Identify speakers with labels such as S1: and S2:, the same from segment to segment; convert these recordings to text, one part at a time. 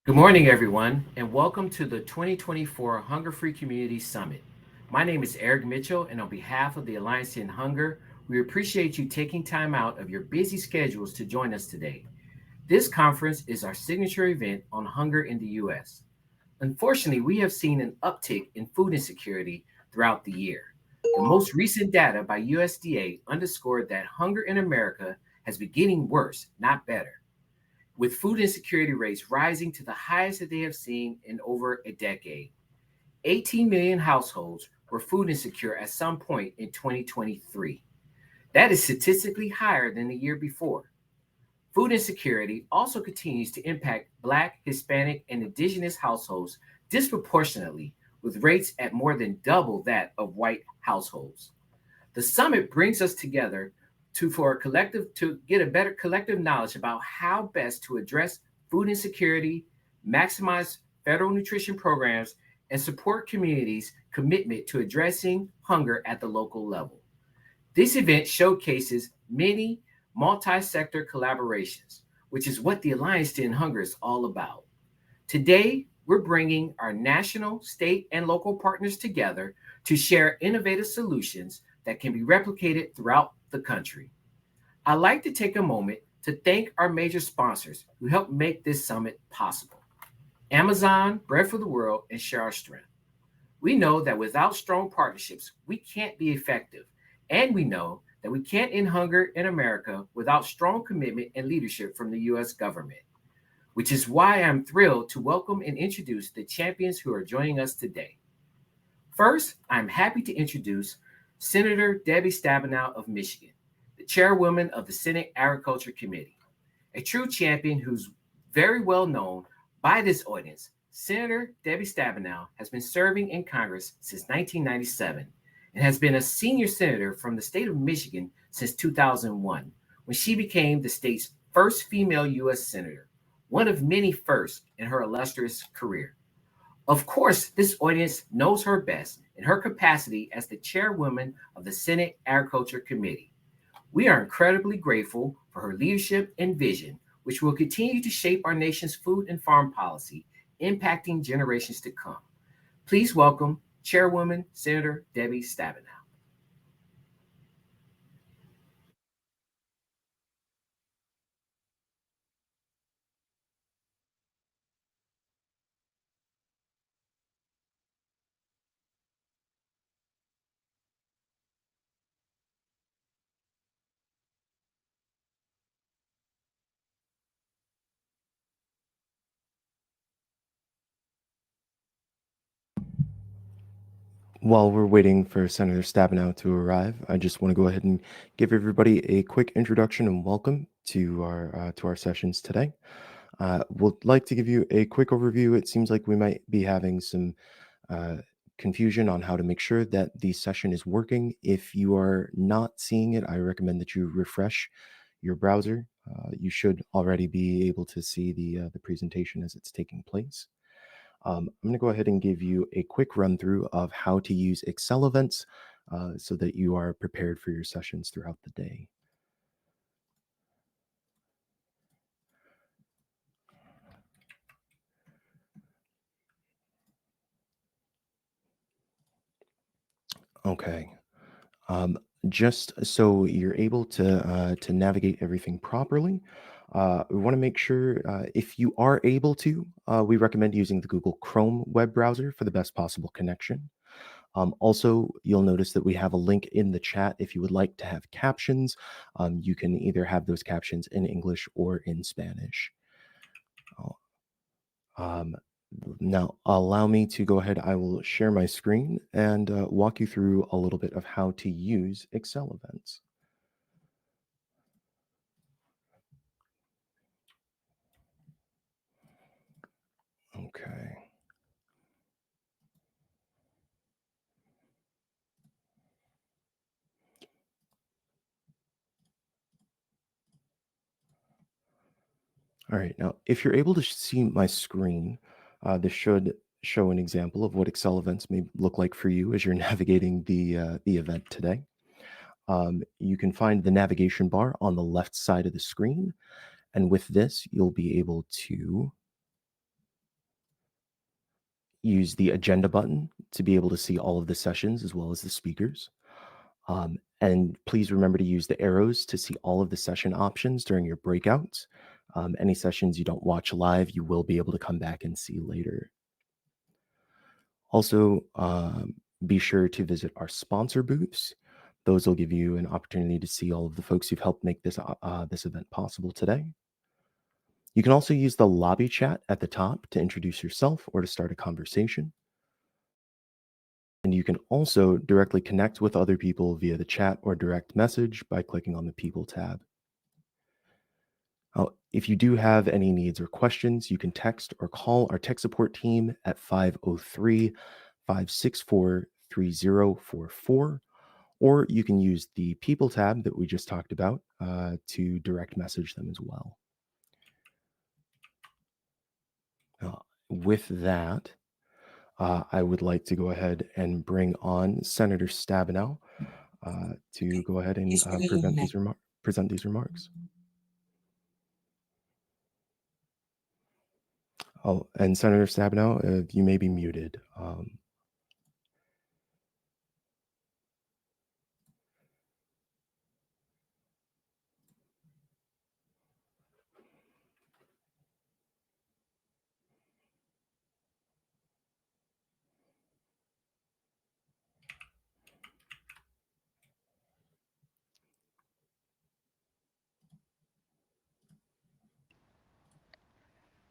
S1: Good morning, everyone, and welcome to the 2024 Hunger Free Community Summit. My name is Eric Mitchell, and on behalf of the Alliance to End Hunger, we appreciate you taking time out of your busy schedules to join us today. This conference is our signature event on hunger in the U.S. Unfortunately, we have seen an uptick in food insecurity throughout the year. The most recent data by USDA underscored that hunger in America has been getting worse, not better, with food insecurity rates rising to the highest that they have seen in over a decade. 18 million households were food insecure at some point in 2023. That is statistically higher than the year before. Food insecurity also continues to impact Black, Hispanic, and Indigenous households disproportionately, with rates at more than double that of white households. The summit brings us together to get a better collective knowledge about how best to address food insecurity, maximize federal nutrition programs, and support communities' commitment to addressing hunger at the local level. This event showcases many multi-sector collaborations, which is what the Alliance to End Hunger is all about. Today, we're bringing our national, state, and local partners together to share innovative solutions that can be replicated throughout the country. I'd like to take a moment to thank our major sponsors who helped make this summit possible: Amazon, Bread for the World, and Share Our Strength. We know that without strong partnerships, we can't be effective. And we know that we can't end hunger in America without strong commitment and leadership from the U.S. government, which is why I'm thrilled to welcome and introduce the champions who are joining us today. First, I'm happy to introduce Senator Debbie Stabenow of Michigan, the chairwoman of the Senate Agriculture Committee, a true champion who's very well known by this audience. Senator Debbie Stabenow has been serving in Congress since 1997 and has been a senior senator from the state of Michigan since 2001, when she became the state's first female U.S. senator, one of many firsts in her illustrious career. Of course, this audience knows her best in her capacity as the chairwoman of the Senate Agriculture Committee. We are incredibly grateful for her leadership and vision, which will continue to shape our nation's food and farm policy, impacting generations to come. Please welcome Chairwoman Senator Debbie Stabenow.
S2: While we're waiting for Senator Stabenow to arrive, I just want to go ahead and give everybody a quick introduction and welcome to our sessions today. We'd like to give you a quick overview. It seems like we might be having some uh, confusion on how to make sure that the session is working. If you are not seeing it, I recommend that you refresh your browser. You should already be able to see the presentation as it's taking place. I'm going to go ahead and give you a quick run through of how to use Excel events so that you are prepared for your sessions throughout the day. Okay. Um, just so you're able to navigate everything properly, we want to make sure if you are able to, we recommend using the Google Chrome web browser for the best possible connection. Also, you'll notice that we have a link in the chat if you would like to have captions. You can either have those captions in English or in Spanish. Oh, Um, Now, allow me to go ahead. I will share my screen and walk you through a little bit of how to use Excel events. Okay. All right. Now, if you're able to see my screen, this should show an example of what Excel events may look like for you as you're navigating the event today. You can find the navigation bar on the left side of the screen, and with this, you'll be able to use the agenda button to be able to see all of the sessions as well as the speakers. And please remember to use the arrows to see all of the session options during your breakouts. Any sessions you don't watch live, you will be able to come back and see later. Also, be sure to visit our sponsor booths. Those will give you an opportunity to see all of the folks who've helped make this event possible today. You can also use the lobby chat at the top to introduce yourself or to start a conversation. And you can also directly connect with other people via the chat or direct message by clicking on the People tab. Now, if you do have any needs or questions, you can text or call our tech support team at 503 564 3044, or you can use the People tab that we just talked about to direct message them as well. With that, I would like to go ahead and bring on Senator Stabenow to go ahead and present these remarks. Oh, and Senator Stabenow, you may be muted.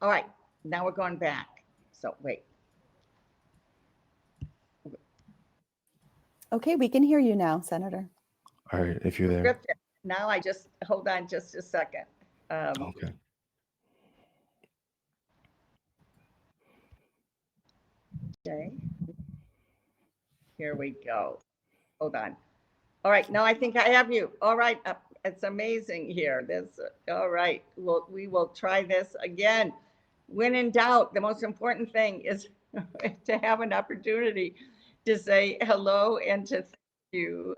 S3: All right, now we're going back. So wait.
S4: Okay, we can hear you now, Senator.
S2: All right, if you're there.
S3: Now I just, hold on just a second.
S2: Okay.
S3: Okay. Here we go. Hold on. All right, now I think I have you. All right, it's amazing here. This, all right, we will try this again. When in doubt, the most important thing is to have an opportunity to say hello and to thank you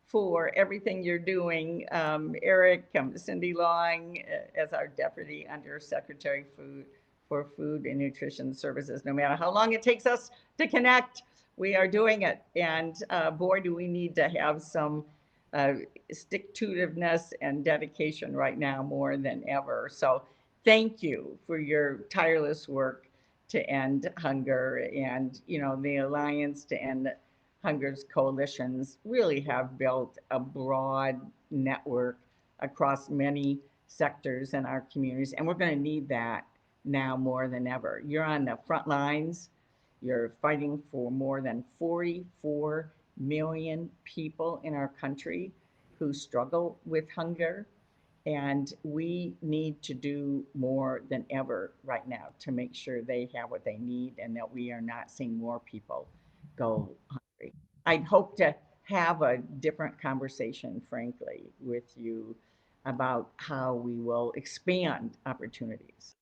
S3: for everything you're doing. Eric, Cindy Long, as our Deputy Undersecretary for Food and Nutrition Services, no matter how long it takes us to connect, we are doing it. And boy, do we need to have some stick-to-itiveness and dedication right now more than ever. So thank you for your tireless work to end hunger. And, you know, the Alliance to End Hunger's coalitions really have built a broad network across many sectors in our communities. And we're going to need that now more than ever. You're on the front lines. You're fighting for more than 44 million people in our country who struggle with hunger. And we need to do more than ever right now to make sure they have what they need and that we are not seeing more people go hungry. I'd hope to have a different conversation, frankly, with you about how we will expand opportunities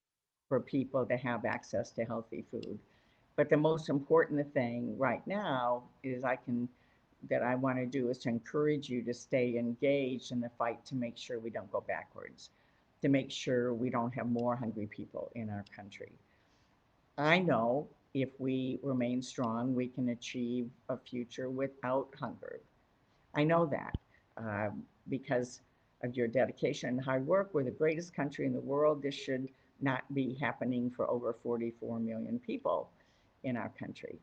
S3: for people to have access to healthy food. But the most important thing right now is that I want to do is to encourage you to stay engaged in the fight to make sure we don't go backwards, to make sure we don't have more hungry people in our country. I know if we remain strong, we can achieve a future without hunger. I know that because of your dedication and hard work. We're the greatest country in the world. This should not be happening for over 44 million people in our country.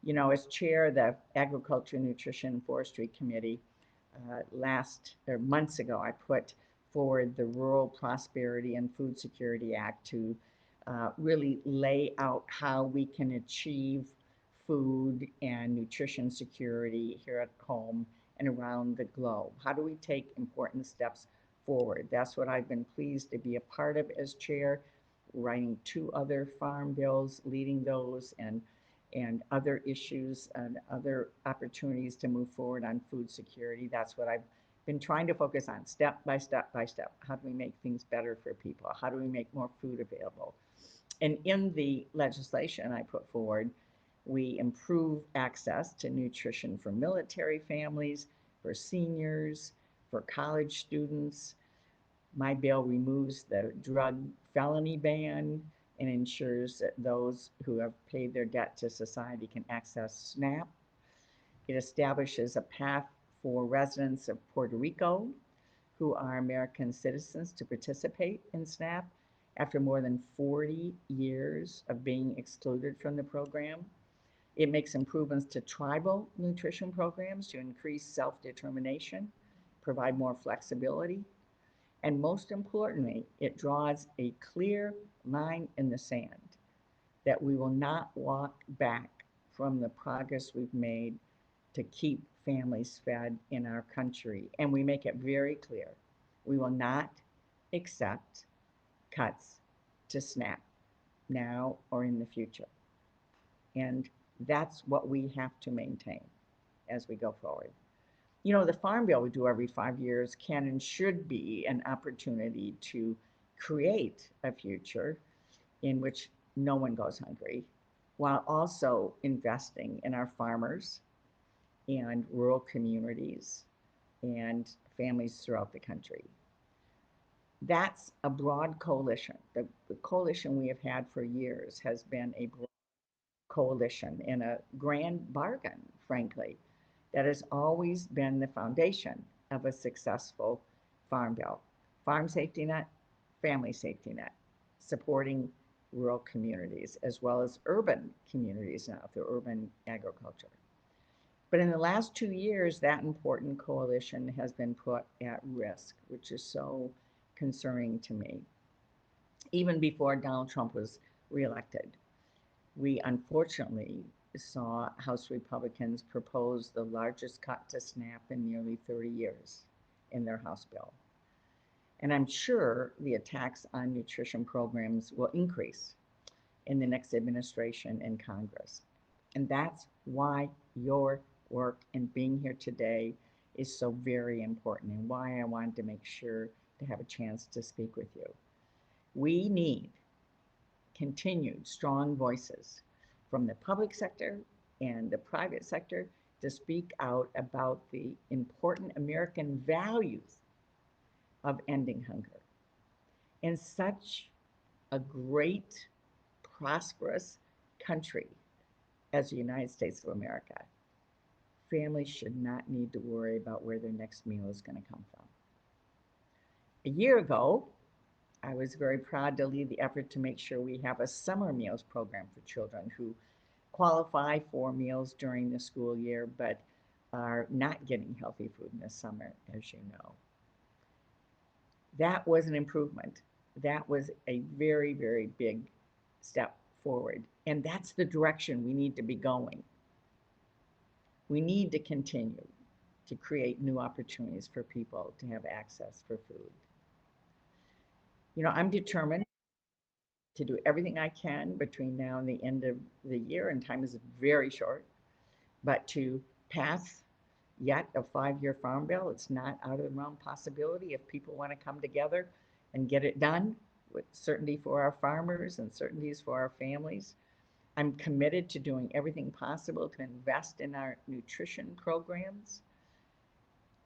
S3: You know, as chair of the Agriculture, Nutrition, and Forestry Committee, last or months ago, I put forward the Rural Prosperity and Food Security Act to really lay out how we can achieve food and nutrition security here at home and around the globe. How do we take important steps forward? That's what I've been pleased to be a part of as chair, writing two other farm bills, leading those, and other issues and other opportunities to move forward on food security. That's what I've been trying to focus on step by step by step. How do we make things better for people? How do we make more food available? And in the legislation I put forward, we improve access to nutrition for military families, for seniors, for college students. My bill removes the drug felony ban and ensures that those who have paid their debt to society can access SNAP. It establishes a path for residents of Puerto Rico who are American citizens to participate in SNAP after more than 40 years of being excluded from the program. It makes improvements to tribal nutrition programs to increase self-determination, provide more flexibility, and most importantly, it draws a clear line in the sand that we will not walk back from the progress we've made to keep families fed in our country. And we make it very clear we will not accept cuts to SNAP now or in the future. And that's what we have to maintain as we go forward. You know, the Farm Bill we do every 5 years can and should be an opportunity to create a future in which no one goes hungry, while also investing in our farmers and rural communities and families throughout the country. That's a broad coalition. The coalition we have had for years has been a broad coalition and a grand bargain, frankly, that has always been the foundation of a successful farm bill. Farm safety net, family safety net, supporting rural communities as well as urban communities now through urban agriculture. But in the last 2 years, that important coalition has been put at risk, which is so concerning to me. Even before Donald Trump was reelected, we unfortunately saw House Republicans propose the largest cut to SNAP in nearly 30 years in their House bill. And I'm sure the attacks on nutrition programs will increase in the next administration and Congress. And that's why your work and being here today is so very important and why I wanted to make sure to have a chance to speak with you. We need continued strong voices from the public sector and the private sector to speak out about the important American values of ending hunger. In such a great, prosperous country as the United States of America, families should not need to worry about where their next meal is going to come from. A year ago, I was very proud to lead the effort to make sure we have a summer meals program for children who qualify for meals during the school year but are not getting healthy food in the summer, as you know. That was an improvement. That was a very, very big step forward. And that's the direction we need to be going. We need to continue to create new opportunities for people to have access for food. You know, I'm determined to do everything I can between now and the end of the year, and time is very short, but to pass yet a 5-year farm bill. It's not out of the realm possibility if people want to come together and get it done with certainty for our farmers and certainties for our families. I'm committed to doing everything possible to invest in our nutrition programs.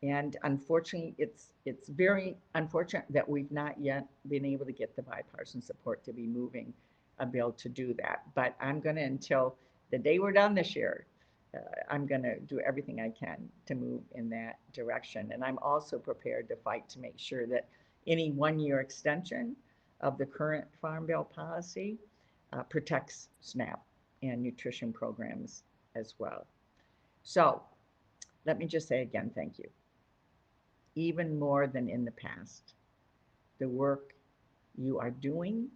S3: And unfortunately, it's very unfortunate that we've not yet been able to get the bipartisan support to be moving a bill to do that. But I'm going to, until the day we're done this year, I'm going to do everything I can to move in that direction. And I'm also prepared to fight to make sure that any 1-year extension of the current Farm Bill policy protects SNAP and nutrition programs as well. So let me just say again, thank you. Even more than in the past, the work you are doing,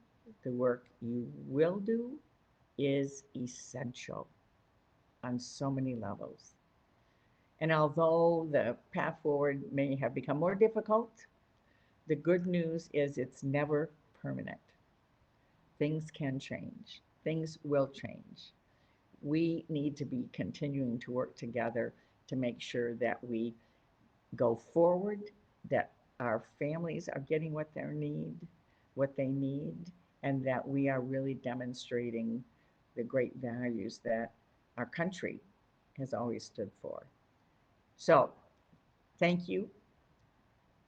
S3: the work you will do is essential on so many levels. And although the path forward may have become more difficult, the good news is it's never permanent. Things can change. Things will change. We need to be continuing to work together to make sure that we go forward, that our families are getting what they need, and that we are really demonstrating the great values that our country has always stood for. So, thank you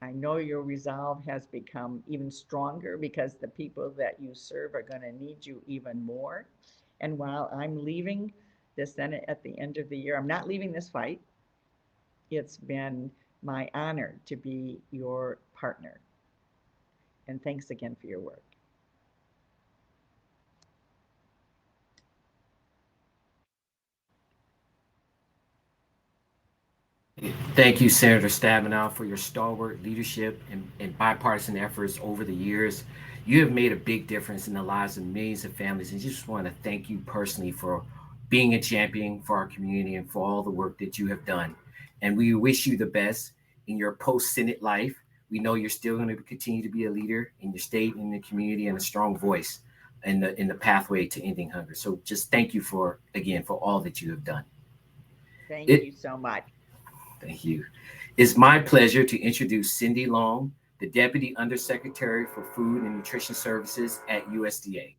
S3: I know your resolve has become even stronger because the people that you serve are going to need you even more. And while I'm leaving the Senate at the end of the year, I'm not leaving this fight. It's been my honor to be your partner. And thanks again for your work.
S1: Thank you, Senator Stabenow, for your stalwart leadership and bipartisan efforts over the years. You have made a big difference in the lives of millions of families, and just want to thank you personally for being a champion for our community and for all the work that you have done. And we wish you the best in your post-Senate life. We know you're still going to continue to be a leader in your state and the community and a strong voice in the pathway to ending hunger. So just thank you for, again, for all that you have done.
S3: Thank
S1: It,
S3: you so much.
S1: Thank you. It's my pleasure to introduce Cindy Long, the Deputy Undersecretary for Food and Nutrition Services at USDA.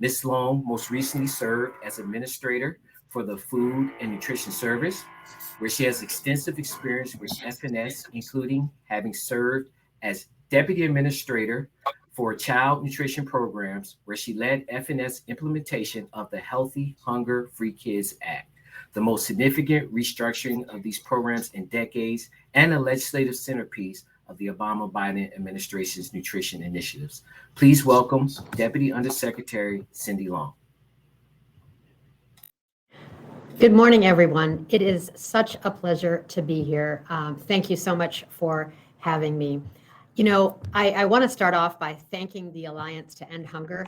S1: Ms. Long most recently served as Administrator for the Food and Nutrition Service, where she has extensive experience with FNS, including having served as Deputy Administrator for Child Nutrition Programs, where she led FNS implementation of the Healthy Hunger Free Kids Act, the most significant restructuring of these programs in decades and a legislative centerpiece of the Obama-Biden administration's nutrition initiatives. Please welcome Deputy Undersecretary Cindy Long.
S5: Good morning, everyone. It is such a pleasure to be here. Thank you so much for having me. You know, I want to start off by thanking the Alliance to End Hunger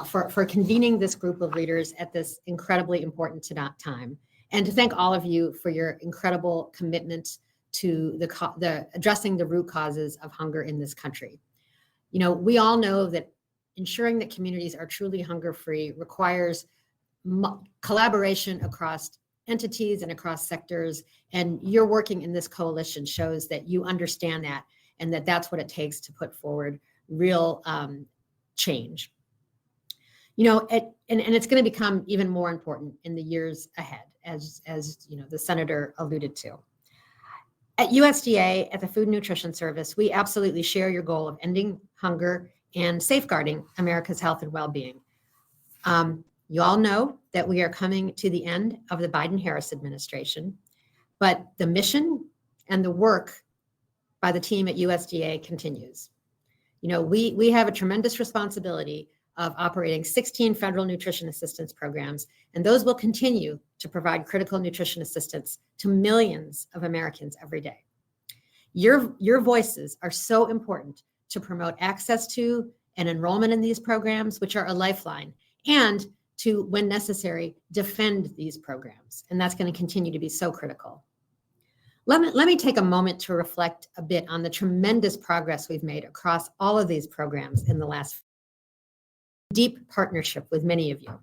S5: for convening this group of leaders at this incredibly important time, and to thank all of you for your incredible commitment to the addressing the root causes of hunger in this country. You know, we all know that ensuring that communities are truly hunger-free requires collaboration across entities and across sectors, and your working in this coalition shows that you understand that and that that's what it takes to put forward real change. You know, and it's going to become even more important in the years ahead, as you know, the senator alluded to. At USDA, at the Food and Nutrition Service, we absolutely share your goal of ending hunger and safeguarding America's health and well-being. You all know that we are coming to the end of the Biden-Harris administration, but the mission and the work by the team at USDA continues. You know, we have a tremendous responsibility of operating 16 federal nutrition assistance programs, and those will continue to provide critical nutrition assistance to millions of Americans every day. Your voices are so important to promote access to and enrollment in these programs, which are a lifeline, and to, when necessary, defend these programs. And that's going to continue to be so critical. Let me take a moment to reflect a bit on the tremendous progress we've made across all of these programs in the last deep partnership with many of you.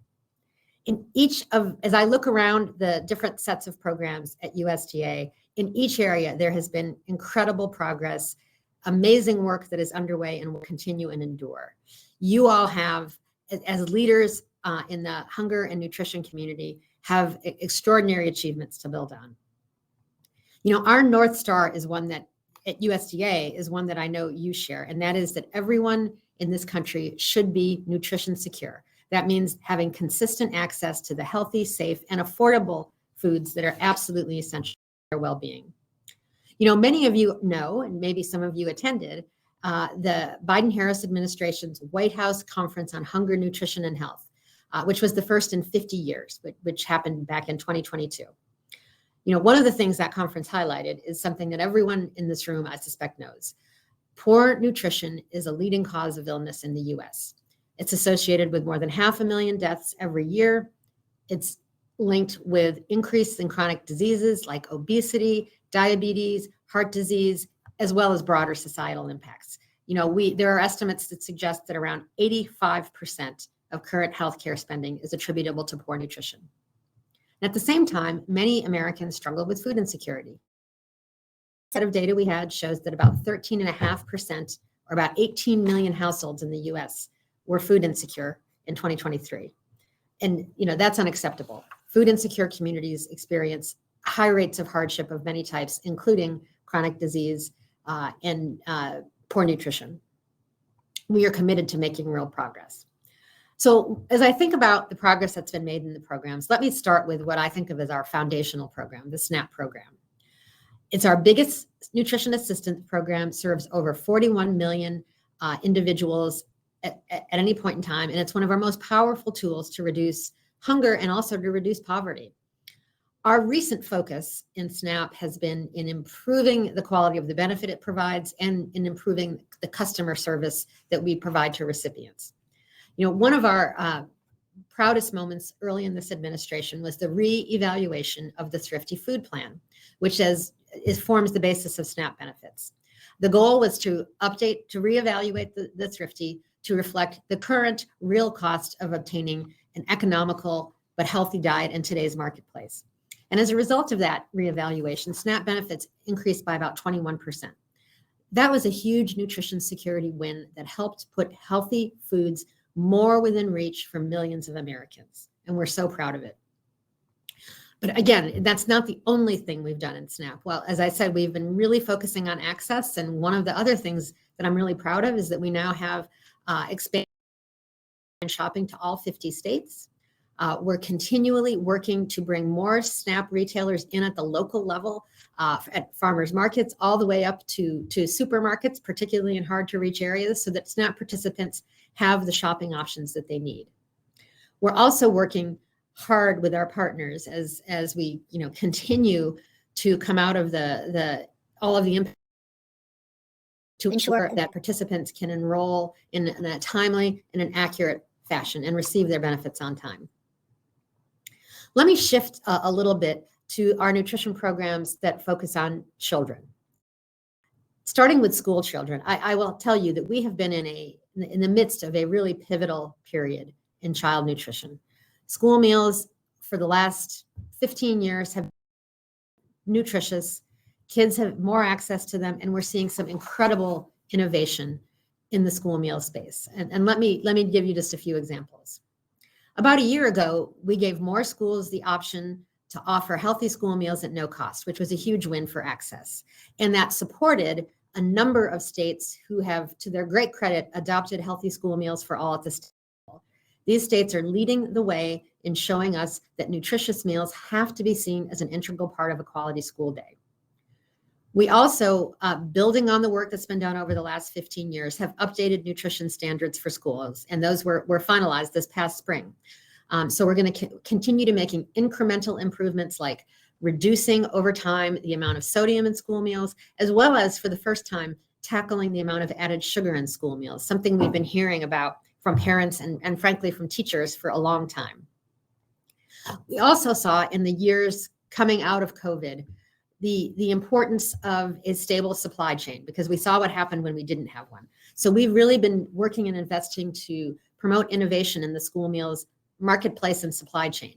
S5: As I look around the different sets of programs at USDA, in each area, there has been incredible progress, amazing work that is underway and will continue and endure. You all have, as leaders in the hunger and nutrition community, have extraordinary achievements to build on. You know, our North Star is one that at USDA is one that I know you share, and that is that everyone in this country should be nutrition secure. That means having consistent access to the healthy, safe, and affordable foods that are absolutely essential for their well-being. You know, many of you know, and maybe some of you attended, the Biden-Harris administration's White House Conference on Hunger, Nutrition, and Health, which was the first in 50 years, which happened back in 2022. You know, one of the things that conference highlighted is something that everyone in this room, I suspect, knows. Poor nutrition is a leading cause of illness in the US. It's associated with more than 500,000 deaths every year. It's linked with increase in chronic diseases like obesity, diabetes, heart disease, as well as broader societal impacts. You know, there are estimates that suggest that around 85% of current healthcare spending is attributable to poor nutrition. And at the same time, many Americans struggle with food insecurity. The set of data we had shows that about 13.5%, or about 18 million households in the US, were food insecure in 2023. And, you know, that's unacceptable. Food insecure communities experience high rates of hardship of many types, including chronic disease, and poor nutrition. We are committed to making real progress. So as I think about the progress that's been made in the programs, let me start with what I think of as our foundational program, the SNAP program. It's our biggest nutrition assistance program, serves over 41 million individuals at any point in time, and it's one of our most powerful tools to reduce hunger and also to reduce poverty. Our recent focus in SNAP has been in improving the quality of the benefit it provides and in improving the customer service that we provide to recipients. You know, one of our proudest moments early in this administration was the re-evaluation of the Thrifty Food Plan, which forms the basis of SNAP benefits. The goal was to reevaluate the Thrifty to reflect the current real cost of obtaining an economical but healthy diet in today's marketplace. And as a result of that reevaluation, SNAP benefits increased by about 21%. That was a huge nutrition security win that helped put healthy foods more within reach for millions of Americans. And we're so proud of it. But again, that's not the only thing we've done in SNAP. Well, as I said, we've been really focusing on access. And one of the other things that I'm really proud of is that we now have expanded shopping to all 50 states. We're continually working to bring more SNAP retailers in at the local level, at farmers markets, all the way up to supermarkets, particularly in hard to reach areas, so that SNAP participants have the shopping options that they need. We're also working hard with our partners as we continue to come out of all of the impact to ensure that participants can enroll in a timely and an accurate fashion and receive their benefits on time. Let me shift a little bit to our nutrition programs that focus on children. Starting with school children, I will tell you that we have been in the midst of a really pivotal period in child nutrition. School meals for the last 15 years have been nutritious. Kids have more access to them, and we're seeing some incredible innovation in the school meal space. And let me give you just a few examples. About a year ago, we gave more schools the option to offer healthy school meals at no cost, which was a huge win for access. And that supported a number of states who have, to their great credit, adopted healthy school meals for all at the state level. These states are leading the way in showing us that nutritious meals have to be seen as an integral part of a quality school day. We also, building on the work that's been done over the last 15 years, have updated nutrition standards for schools, and those were finalized this past spring. So we're going to continue to making incremental improvements like reducing over time the amount of sodium in school meals, as well as for the first time tackling the amount of added sugar in school meals, something we've been hearing about from parents and frankly from teachers for a long time. We also saw in the years coming out of COVID, the importance of a stable supply chain, because we saw what happened when we didn't have one. So we've really been working and investing to promote innovation in the school meals marketplace and supply chain.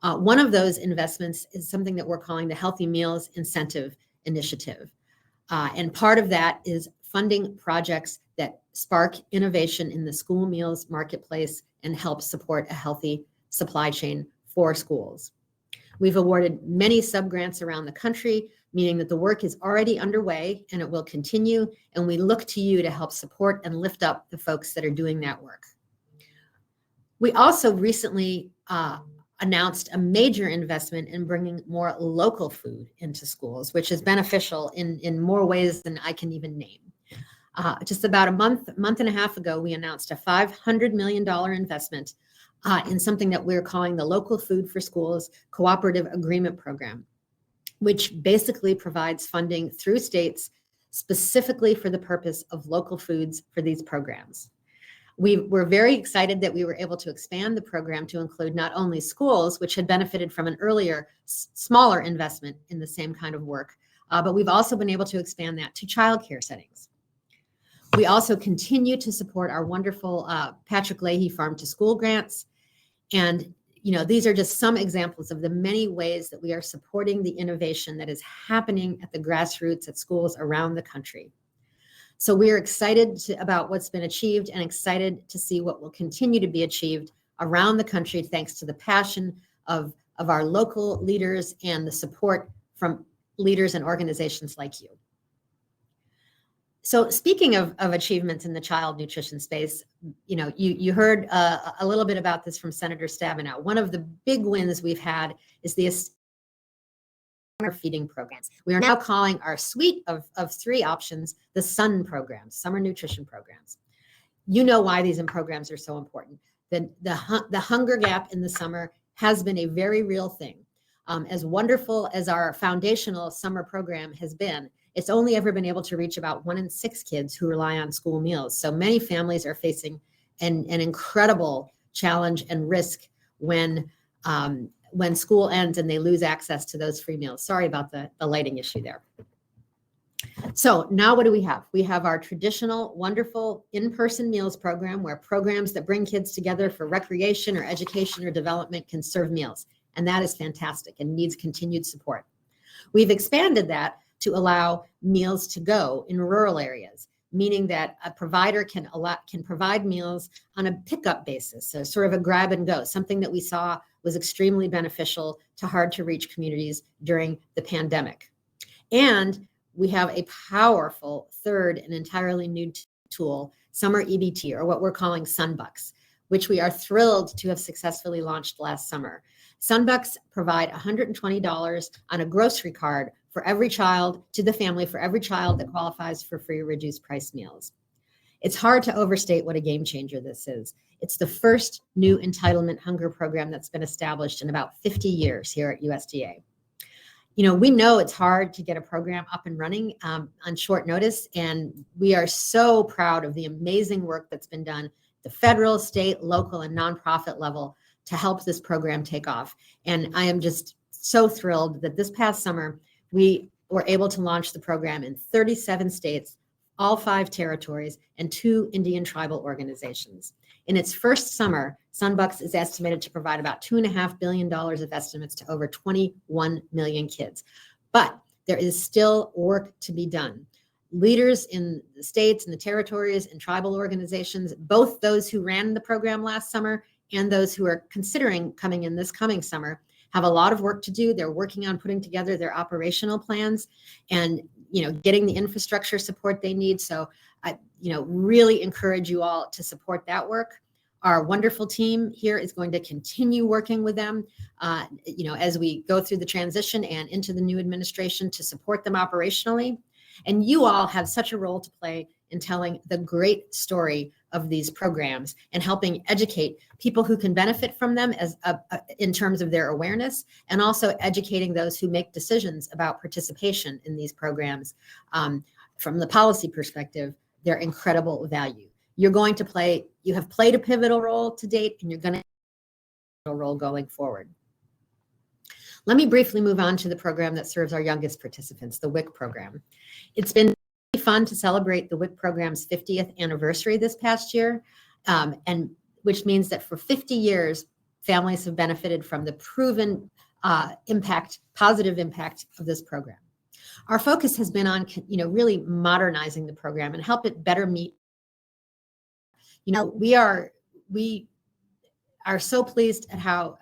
S5: One of those investments is something that we're calling the Healthy Meals Incentive Initiative. And part of that is funding projects that spark innovation in the school meals marketplace and help support a healthy supply chain for schools. We've awarded many subgrants around the country, meaning that the work is already underway and it will continue. And we look to you to help support and lift up the folks that are doing that work. We also recently announced a major investment in bringing more local food into schools, which is beneficial in more ways than I can even name. Just about a month and a half ago, we announced a $500 million investment in something that we're calling the Local Food for Schools Cooperative Agreement Program, which basically provides funding through states specifically for the purpose of local foods for these programs. We're very excited that we were able to expand the program to include not only schools, which had benefited from an earlier, smaller investment in the same kind of work, but we've also been able to expand that to childcare settings. We also continue to support our wonderful Patrick Leahy Farm to School grants. And these are just some examples of the many ways that we are supporting the innovation that is happening at the grassroots at schools around the country. So we are excited about what's been achieved and excited to see what will continue to be achieved around the country thanks to the passion of our local leaders and the support from leaders and organizations like you. So speaking of achievements in the child nutrition space, you heard a little bit about this from Senator Stabenow. One of the big wins we've had is the summer feeding programs. We are now calling our suite of 3 options the SUN programs, summer nutrition programs. You know why these programs are so important. The hunger gap in the summer has been a very real thing. As wonderful as our foundational summer program has been, it's only ever been able to reach about 1 in 6 kids who rely on school meals. So many families are facing an incredible challenge and risk when school ends and they lose access to those free meals. Sorry about the lighting issue there. So now what do we have? We have our traditional, wonderful in-person meals program, where programs that bring kids together for recreation or education or development can serve meals. And that is fantastic and needs continued support. We've expanded that to allow meals to go in rural areas, meaning that a provider can provide meals on a pickup basis, so sort of a grab and go, something that we saw was extremely beneficial to hard to reach communities during the pandemic. And we have a powerful third and entirely new tool, Summer EBT, or what we're calling Sunbucks, which we are thrilled to have successfully launched last summer. Sunbucks provide $120 on a grocery card for every child, to the family, for every child that qualifies for free or reduced price meals. It's hard to overstate what a game changer this is. It's the first new entitlement hunger program that's been established in about 50 years here at USDA. We know it's hard to get a program up and running on short notice, and we are so proud of the amazing work that's been done at the federal, state, local, and nonprofit level to help this program take off. And I am just so thrilled that this past summer, we were able to launch the program in 37 states, all 5 territories, and 2 Indian tribal organizations. In its first summer, Sunbucks is estimated to provide about $2.5 billion of estimates to over 21 million kids. But there is still work to be done. Leaders in the states and the territories and tribal organizations, both those who ran the program last summer and those who are considering coming in this coming summer, have a lot of work to do. They're working on putting together their operational plans and getting the infrastructure support they need. So I really encourage you all to support that work. Our wonderful team here is going to continue working with them, as we go through the transition and into the new administration, to support them operationally. And you all have such a role to play in telling the great story of these programs and helping educate people who can benefit from them in terms of their awareness, and also educating those who make decisions about participation in these programs. From the policy perspective, they're incredible value. You have played a pivotal role to date, and you're going to play a pivotal role going forward. Let me briefly move on to the program that serves our youngest participants, the WIC program. It's been fun to celebrate the WIC program's 50th anniversary this past year, and which means that for 50 years, families have benefited from the proven positive impact of this program. Our focus has been on, really modernizing the program and help it better meet. We are so pleased at how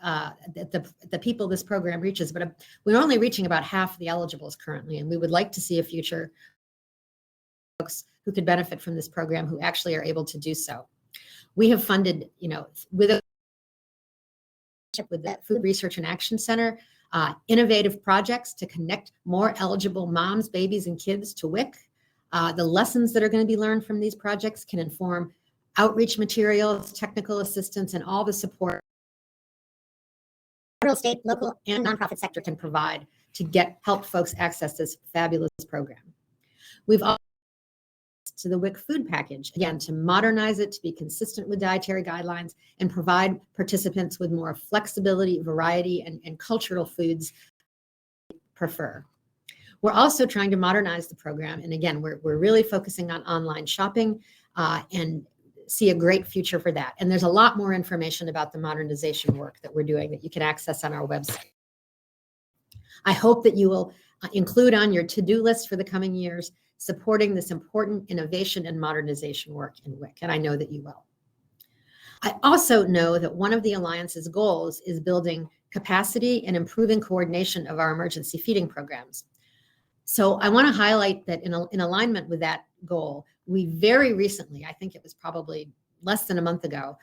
S5: the people this program reaches, but we're only reaching about half the eligibles currently, and we would like to see a future folks who could benefit from this program who actually are able to do so. We have funded, with the Food Research and Action Center, innovative projects to connect more eligible moms, babies, and kids to WIC. The lessons that are going to be learned from these projects can inform outreach materials, technical assistance, and all the support federal, state, local, and nonprofit sector can provide to help folks access this fabulous program. We've also to the WIC food package, again, to modernize it to be consistent with dietary guidelines and provide participants with more flexibility, variety, and cultural foods they prefer. We're also trying to modernize the program. And again, we're really focusing on online shopping and see a great future for that. And there's a lot more information about the modernization work that we're doing that you can access on our website. I hope that you will include on your to-do list for the coming years supporting this important innovation and modernization work in WIC, and I know that you will. I also know that one of the Alliance's goals is building capacity and improving coordination of our emergency feeding programs. So I want to highlight that in alignment with that goal, we very recently, I think it was probably less than a month ago,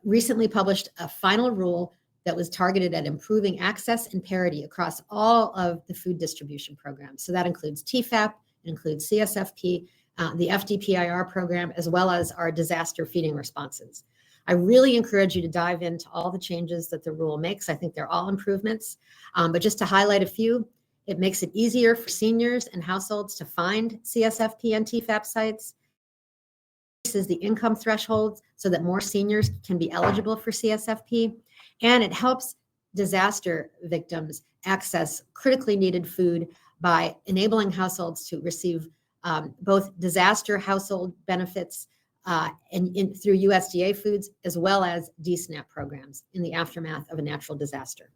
S5: recently published a final rule that was targeted at improving access and parity across all of the food distribution programs. So that includes TFAP, it includes CSFP, the FDPIR program, as well as our disaster feeding responses. I really encourage you to dive into all the changes that the rule makes. I think they're all improvements, but just to highlight a few, it makes it easier for seniors and households to find CSFP and TFAP sites. Increases the income thresholds so that more seniors can be eligible for CSFP, and it helps disaster victims access critically needed food by enabling households to receive both disaster household benefits through USDA foods, as well as DSNAP programs in the aftermath of a natural disaster.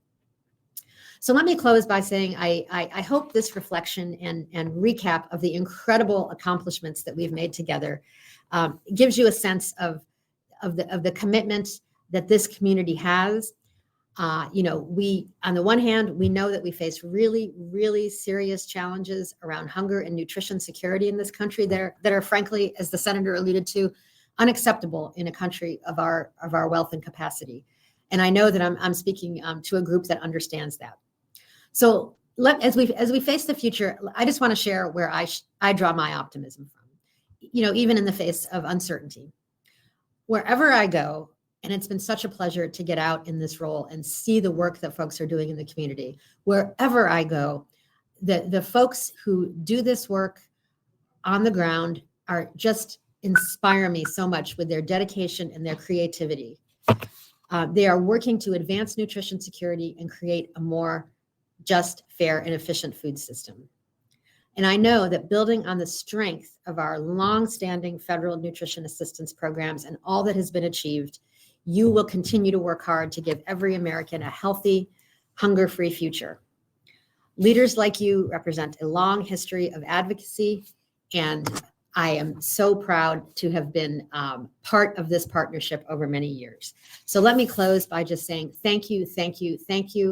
S5: So let me close by saying I hope this reflection and recap of the incredible accomplishments that we've made together gives you a sense of the commitment that this community has. We, on the one hand, we know that we face really, really serious challenges around hunger and nutrition security in this country that are frankly, as the senator alluded to, unacceptable in a country of our wealth and capacity. And I know that I'm speaking to a group that understands that. So as we face the future, I just want to share where I draw my optimism from. Even in the face of uncertainty, wherever I go. And it's been such a pleasure to get out in this role and see the work that folks are doing in the community. Wherever I go, the folks who do this work on the ground are just inspire me so much with their dedication and their creativity. They are working to advance nutrition security and create a more just, fair, and efficient food system. And I know that building on the strength of our long-standing federal nutrition assistance programs and all that has been achieved, you will continue to work hard to give every American a healthy, hunger-free future. Leaders like you represent a long history of advocacy, and I am so proud to have been part of this partnership over many years. So let me close by just saying thank you, thank you, thank you.